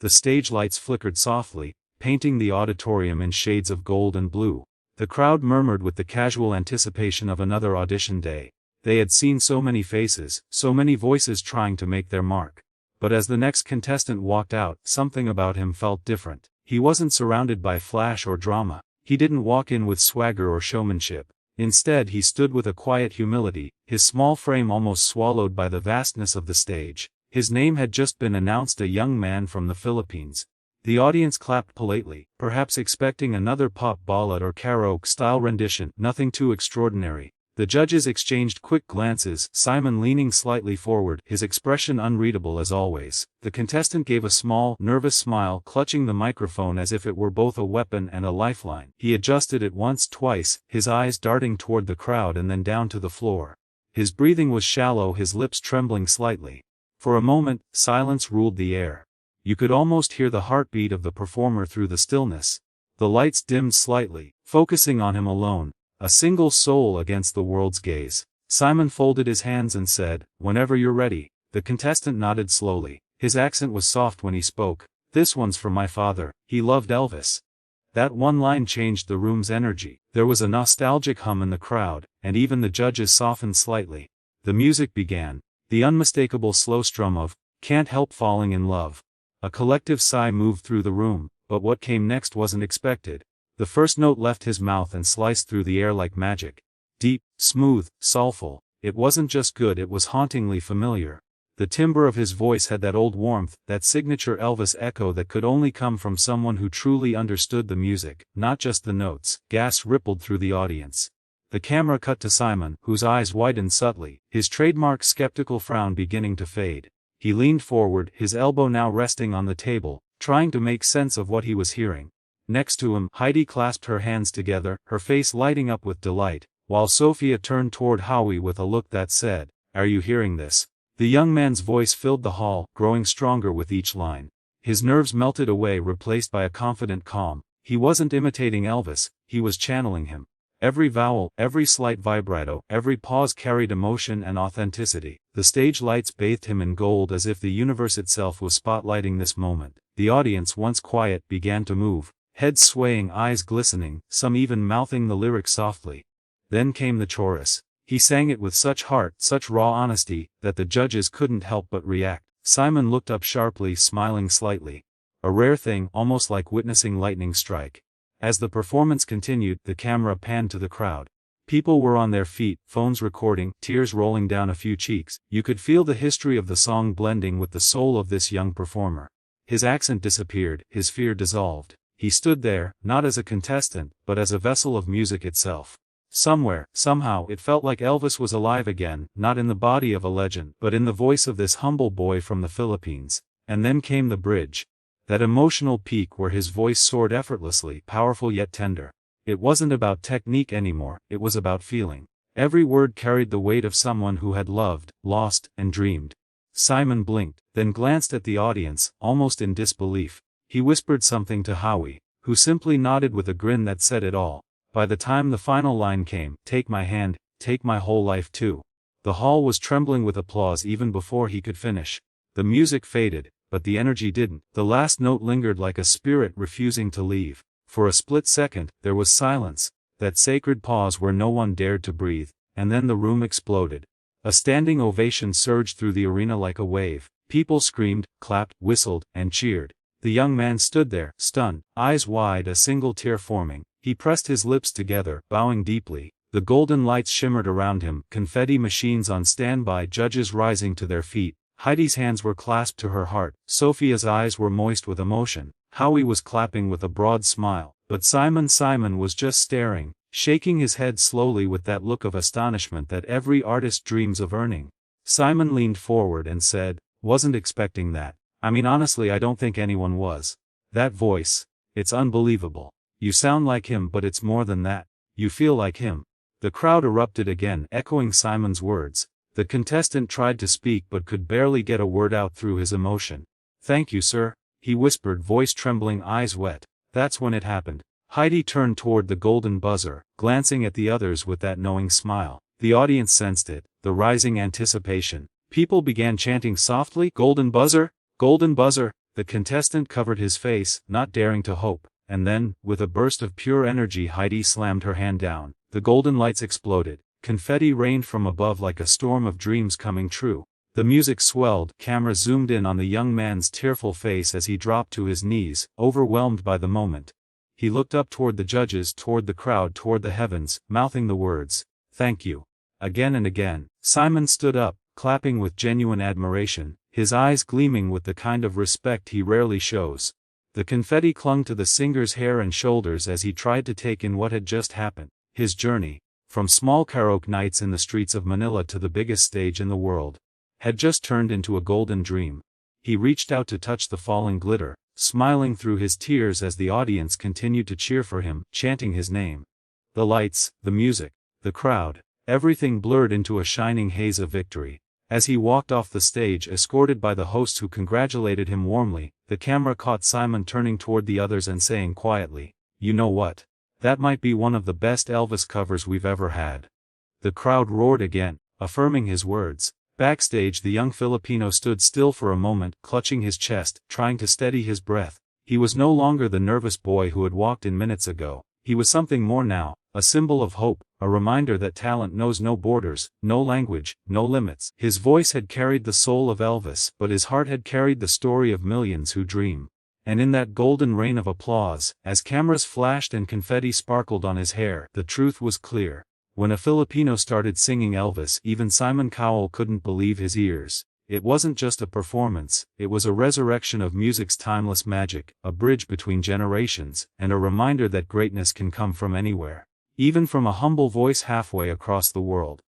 The stage lights flickered softly, painting the auditorium in shades of gold and blue. The crowd murmured with the casual anticipation of another audition day. They had seen so many faces, so many voices trying to make their mark. But as the next contestant walked out, something about him felt different. He wasn't surrounded by flash or drama. He didn't walk in with swagger or showmanship. Instead, he stood with a quiet humility, his small frame almost swallowed by the vastness of the stage. His name had just been announced, a young man from the Philippines. The audience clapped politely, perhaps expecting another pop ballad or karaoke-style rendition, nothing too extraordinary. The judges exchanged quick glances, Simon leaning slightly forward, his expression unreadable as always. The contestant gave a small, nervous smile, clutching the microphone as if it were both a weapon and a lifeline. He adjusted it once, twice, his eyes darting toward the crowd and then down to the floor. His breathing was shallow, his lips trembling slightly. For a moment, silence ruled the air. You could almost hear the heartbeat of the performer through the stillness. The lights dimmed slightly, focusing on him alone. A single soul against the world's gaze. Simon folded his hands and said, "Whenever you're ready." The contestant nodded slowly. His accent was soft when he spoke. "This one's for my father. He loved Elvis." That one line changed the room's energy. There was a nostalgic hum in the crowd, and even the judges softened slightly. The music began. The unmistakable slow strum of "Can't Help Falling in Love." A collective sigh moved through the room, but what came next wasn't expected. The first note left his mouth and sliced through the air like magic. Deep, smooth, soulful. It wasn't just good, it was hauntingly familiar. The timbre of his voice had that old warmth, that signature Elvis echo that could only come from someone who truly understood the music, not just the notes. Gasps rippled through the audience. The camera cut to Simon, whose eyes widened subtly, his trademark skeptical frown beginning to fade. He leaned forward, his elbow now resting on the table, trying to make sense of what he was hearing. Next to him, Heidi clasped her hands together, her face lighting up with delight, while Sophia turned toward Howie with a look that said, "Are you hearing this?" The young man's voice filled the hall, growing stronger with each line. His nerves melted away, replaced by a confident calm. He wasn't imitating Elvis, he was channeling him. Every vowel, every slight vibrato, every pause carried emotion and authenticity. The stage lights bathed him in gold as if the universe itself was spotlighting this moment. The audience, once quiet, began to move. Heads swaying, eyes glistening, some even mouthing the lyrics softly. Then came the chorus. He sang it with such heart, such raw honesty, that the judges couldn't help but react. Simon looked up sharply, smiling slightly. A rare thing, almost like witnessing lightning strike. As the performance continued, the camera panned to the crowd. People were on their feet, phones recording, tears rolling down a few cheeks. You could feel the history of the song blending with the soul of this young performer. His accent disappeared, his fear dissolved. He stood there, not as a contestant, but as a vessel of music itself. Somewhere, somehow, it felt like Elvis was alive again, not in the body of a legend, but in the voice of this humble boy from the Philippines. And then came the bridge. That emotional peak where his voice soared effortlessly, powerful yet tender. It wasn't about technique anymore, it was about feeling. Every word carried the weight of someone who had loved, lost, and dreamed. Simon blinked, then glanced at the audience, almost in disbelief. He whispered something to Howie, who simply nodded with a grin that said it all. By the time the final line came, "Take my hand, take my whole life too." The hall was trembling with applause even before he could finish. The music faded, but the energy didn't. The last note lingered like a spirit refusing to leave. For a split second, there was silence, that sacred pause where no one dared to breathe, and then the room exploded. A standing ovation surged through the arena like a wave. People screamed, clapped, whistled, and cheered. The young man stood there, stunned, eyes wide, a single tear forming. He pressed his lips together, bowing deeply. The golden lights shimmered around him, confetti machines on standby, judges rising to their feet. Heidi's hands were clasped to her heart, Sophia's eyes were moist with emotion. Howie was clapping with a broad smile, but Simon was just staring, shaking his head slowly with that look of astonishment that every artist dreams of earning. Simon leaned forward and said, "Wasn't expecting that. I mean, honestly, I don't think anyone was. That voice, it's unbelievable. You sound like him, but it's more than that. You feel like him." The crowd erupted again, echoing Simon's words. The contestant tried to speak but could barely get a word out through his emotion. "Thank you, sir," he whispered, voice trembling, eyes wet. That's when it happened. Heidi turned toward the golden buzzer, glancing at the others with that knowing smile. The audience sensed it, the rising anticipation. People began chanting softly, "Golden buzzer! Golden buzzer!" The contestant covered his face, not daring to hope, and then, with a burst of pure energy, Heidi slammed her hand down. The golden lights exploded. Confetti rained from above like a storm of dreams coming true. The music swelled. Camera zoomed in on the young man's tearful face as he dropped to his knees, overwhelmed by the moment. He looked up toward the judges, toward the crowd, toward the heavens, mouthing the words, "Thank you." Again and again. Simon stood up, clapping with genuine admiration, his eyes gleaming with the kind of respect he rarely shows. The confetti clung to the singer's hair and shoulders as he tried to take in what had just happened. His journey, from small karaoke nights in the streets of Manila to the biggest stage in the world, had just turned into a golden dream. He reached out to touch the falling glitter, smiling through his tears as the audience continued to cheer for him, chanting his name. The lights, the music, the crowd, everything blurred into a shining haze of victory. As he walked off the stage, escorted by the host who congratulated him warmly, the camera caught Simon turning toward the others and saying quietly, "You know what? That might be one of the best Elvis covers we've ever had." The crowd roared again, affirming his words. Backstage, the young Filipino stood still for a moment, clutching his chest, trying to steady his breath. He was no longer the nervous boy who had walked in minutes ago. He was something more now, a symbol of hope, a reminder that talent knows no borders, no language, no limits. His voice had carried the soul of Elvis, but his heart had carried the story of millions who dream. And in that golden rain of applause, as cameras flashed and confetti sparkled on his hair, the truth was clear. When a Filipino started singing Elvis, even Simon Cowell couldn't believe his ears. It wasn't just a performance, it was a resurrection of music's timeless magic, a bridge between generations, and a reminder that greatness can come from anywhere, even from a humble voice halfway across the world.